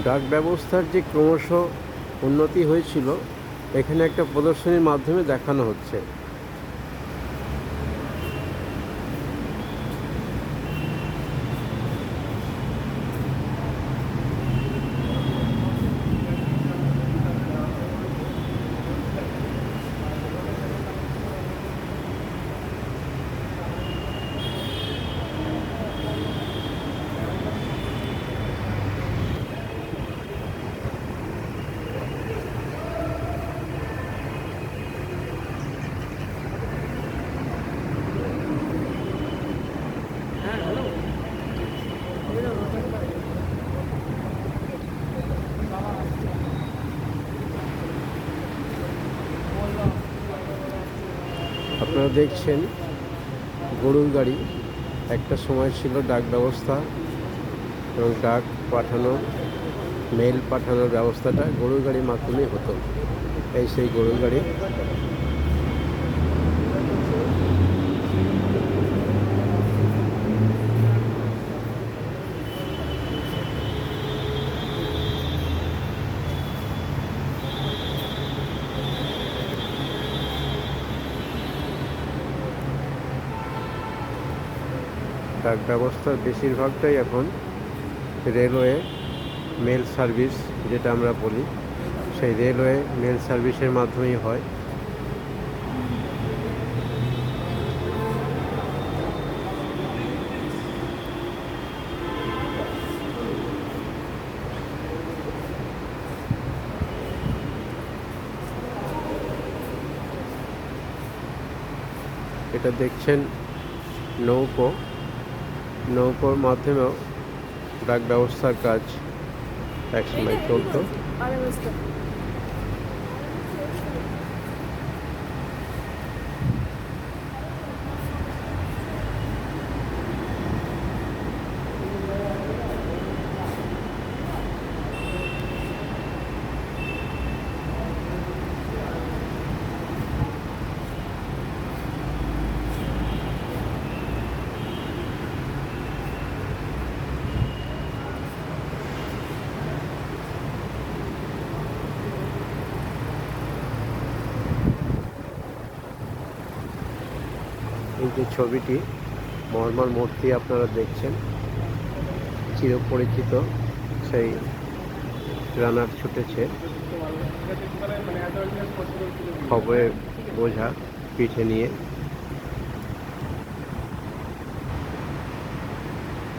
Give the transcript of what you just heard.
ডাক ব্যবস্থার যে ক্রমশ উন্নতি হয়েছিল এখানে একটা প্রদর্শনীর মাধ্যমে দেখানো হচ্ছে। আপনারা দেখছেন গরুর গাড়ি। একটা সময় ছিল ডাক ব্যবস্থা এবং ডাক পাঠানো, মেল পাঠানোর ব্যবস্থাটা গরুর গাড়ির মাধ্যমেই হতো। এই সেই গরুর গাড়ি। ডাক ব্যবস্থার বেশিরভাগটাই এখন রেলওয়ে মেল সার্ভিস, যেটা আমরা বলি, সেই রেলওয়ে মেল সার্ভিসের মাধ্যমেই হয়। এটা দেখছেন নৌকোর মাধ্যমেও ডাক ব্যবস্থার কাজ একসময় চলতো। এই যে ছবিটি, মহাত্মার মূর্তি আপনারা দেখছেন, চিরপরিচিত সেই রানার ছুটেছে খবরের বোঝা পিঠে নিয়ে।